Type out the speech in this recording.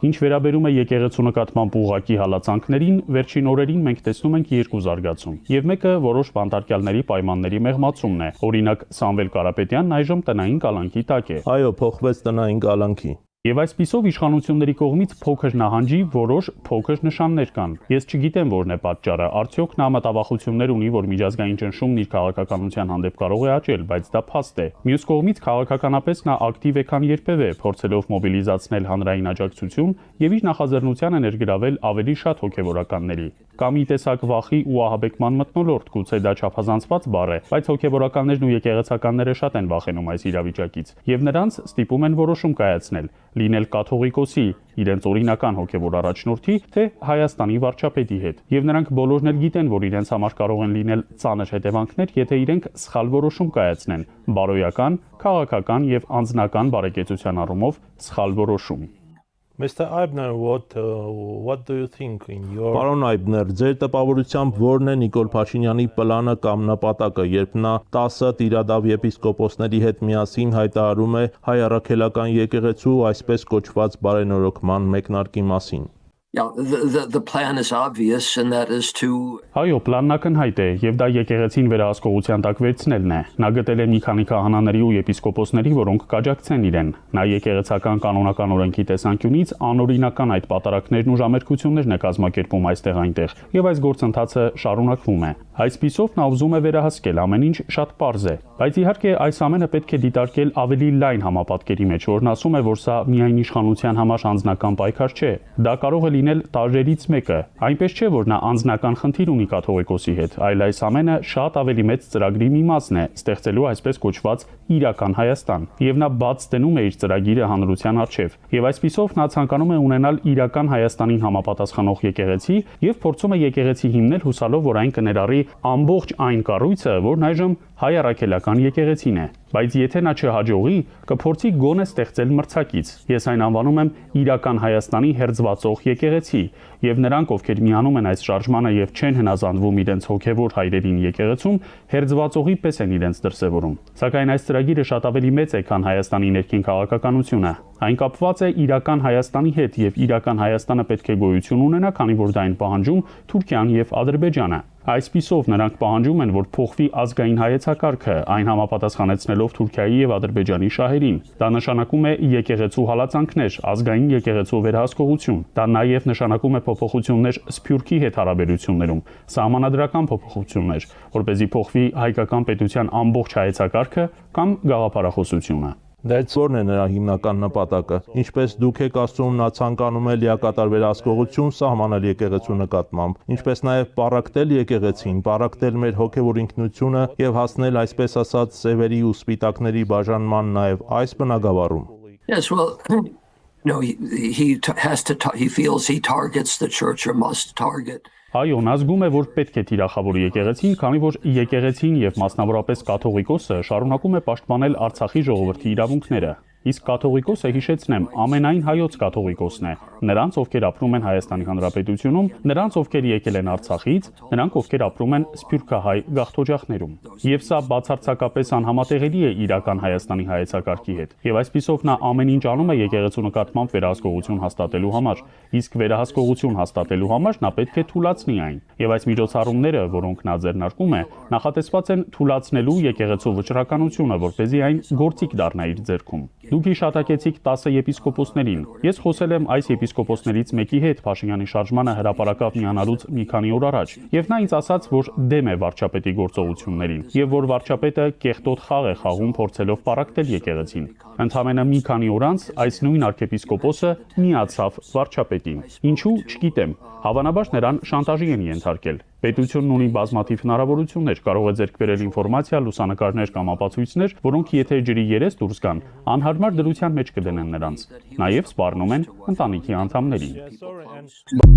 Ինչ վերաբերում է եկեղեցու նկատմամբ ուղղակի հալածանքներին, վերջին օրերին մենք տեսնում ենք երկու զարգացում։ Եվ մեկը որոշ բանտարկյալների պայմանների մեղմացումն է։ Օրինակ, Սամվել Կարապետյանն այժմ տնային կալանքի տակ է։ Այո, փոխվեց տնային կալանքի։ Եվ այսպիսով իշխանությունների կողմից փոքր նահանջի որոշ փոքր նշաններ կան։ Ես չգիտեմ որն է պատճառը, արդյոք նա մտավախություններ ունի, որ միջազգային ճնշումն իր քաղաքականության հանդեպ կարող է աճել, բայց դա փաստ է։ Մյուս կողմից քաղաքականապես նա ակտիվ է քան երբևէ, փորձելով մոբիլիզացնել հանրային աջակցություն եւ իր նախաձեռնությանը ներգրավել ավելի շատ հոգեվորականների։ Կամ մի տեսակ վախի ու ահաբեկման մթնոլորտ, գուցե դա չափազանցված բառ է, բայց հոգեվորականներն ու եկեղեցականները շատ են վախենում այս իրավիճակից, եւ նրանց ստիպում են որոշում կայացնել՝ լինել կաթողիկոսի, իրենց օրինական հոգևոր առաջնորդի, թե Հայաստանի վարչապետի հետ։ Եվ նրանք բոլորն էլ գիտեն, որ իրենց համար կարող են լինել ծանր հետևանքներ, եթե իրենք սխալ որոշում կայացնեն՝ բարոյական, քաղաքական եւ անձնական բարեկեցության առումով սխալ որոշում։ Mr. Eibner, what do you think in your Պարոն Այբներ, ձեր տպավորությամբ ո՞րն է Նիկոլ Փաշինյանի պլանը կամ նպատակը, երբ նա 10 տիրադավ եպիսկոպոսների հետ միասին հայտարարում է հայ առաքելական եկեղեցու այսպես կոչված բարենորոգման մեկնարկի մասին։ The plan is obvious and that is to Այո, պլանն ակնհայտ է, եւ դա եկեղեցին վերահսկողության տակ վերցնելն է։ Նա գտել է մի քանի քահանաների ու եպիսկոպոսների, որոնք կաջակցեն իրեն։ Նա եկեղեցական կանոնական օրենքի տեսանկյունից անօրինական այդ պատարակներն ու ժամերկություններն է կազմակերպում այստեղ-այնտեղ, եւ այս գործընթացը շարունակվում է։ Այսպիսով նա ուզում է վերահսկել ամեն ինչ շատ պարզ է, բայց իհարկե այս ամենը պետք է դիտարկել ավելի լայն համապատկերի մեջ, որն ասում է, որ սա միայն իշխանության համար անձնական պայքար չէ։ Դա կարող է լինել տարրերից մեկը։ Այնպես չէ, որ նա անձնական խնդիր ունի կաթողիկոսի հետ, այլ այս ամենը շատ ավելի մեծ ծրագրի մի մասն է, ստեղծելու այսպես կոչված իրական Հայաստան։ Եվ նա բաց դնում է իր ծրագիրը հանրության առջև։ Եվ այսպիսով նա ցանկանում է ունենալ իրական Հայաստանին համապատասխանող եկեղեցի եւ փորձում է եկեղեցի հիմնել հուսալով, որ այն կներառի ամբողջ այն կառույցը, որն այժմ հայ առաքելական եկեղեցին է։ Բայց եթե նա չհաջողի, կփորձի գոնե ստեղծել մրցակից։ Ես այն անվանում եմ իրական Հայաստանի հերձվածող եկեղեցի, եւ նրանք, ովքեր միանում են այս շարժմանը եւ չեն հնազանդվում իրենց հոգեվոր հայրերին եկեղեցում, հերձվածողի պես են իրենց դրսեւորում։ Սակայն այս ծրագիրը շատ ավելի մեծ է, քան Հայաստանի ներքին քաղաքականությունը։ Այն կապված է իրական Հայաստանի հետ եւ իրական Հայաստանը պետք է գոյություն ունենա, քանի որ դա այն պահանջում Թուրքիան եւ Ադրբեջանը։ Այսպիսով նրանք պահանջում են, որ փոխվի ազգային հայեցակարգը, այն համապատասխանեցնելով Թուրքիայի եւ Ադրբեջանի շահերին։ Դա նշանակում է եկեղեցու հալածանքներ, ազգային եկեղեցու վերահսկողություն։ Դա նաեւ նշանակում է փոփոխություններ Սփյուռքի հետ հարաբերություններում, սահմանադրական փոփոխություններ, որպեսզի փոխվի հայկական պետության ամբողջ հայեցակարգը կամ գաղափարախոսությունը։ Ո՞րն է նրա հիմնական նպատակը։ Ինչպես դուք եք ասում, նա ցանկանում է լիակատար վերահսկողություն սահմանել եկեղեցու նկատմամբ, ինչպես նաև պառակտել եկեղեցին, պառակտել մեր հոգևոր ինքնությունը եւ հասնել այսպես ասած սևերի ու սպիտակների բաժանման նաև այս բնագավառում։ Yes, well, no, he feels he targets the church or must target. Այո, նա զգում է, որ պետք է թիրախավորի եկեղեցին, քանի որ եկեղեցին եւ մասնավորապես կաթողիկոսը շարունակում է պաշտպանել Արցախի ժողովրդի իրավունքները։ Իսկ կաթողիկոսը, հիշեցնեմ, ամենայն հայոց կաթողիկոսն է։ Նրանց, ովքեր ապրում են Հայաստանի Հանրապետությունում, նրանց, ովքեր եկել են Արցախից, նրանք, ովքեր ապրում են սփյուռքահայ գաղթօջախներում։ Եվ սա բացարձակապես անհամատեղելի է իրական Հայաստանի հայեցակարգի հետ։ Եվ այսպիսով նա ամեն ինչ անում է եկեղեցու նկատմամբ վերահսկողություն հաստատելու համար, իսկ վերահսկողություն հաստատելու համար նա պետք է թուլացնի այն։ Եվ այս միջոցառումները, որոնք նա ձեռնարկում է, նախատեսված են թուլացնելու եկեղեցու վճռականությունը, որպեսզի այն գործիք դառնա իր ձեռքում։ Դուք հիշատակեցիք 10 եպիսկոպոսներին։ Ես խոսել եմ այս եպիսկոպոսներից մեկի հետ Փաշինյանի շարժմանը հրապարակավ միանալուց մի քանի օր առաջ, եւ նա ինձ ասաց, որ դեմ է վարչապետի գործողություններին, եւ որ վարչապետը կեղտոտ խաղ է խաղում փորձելով պառակտել եկեղեցին։ Ընդամենը մի քանի օր անց այս նույն arczepiskopos-ը միացավ վարչապետին։ Ինչու, չգիտեմ։ Հավանաբար նրան շանտաժի են ենթարկել։ Պետությունն ունի բազմաթիվ հնարավորություններ, կարող է ձեռք բերել ինֆորմացիա, լուսանկարներ կամ ապացույցներ, որոնք եթե ջրի երես դուրս գան, անհարմար դրության մեջ կդնեն նրանց։ Նաև սպառնում են ընտանիքի անդամներին։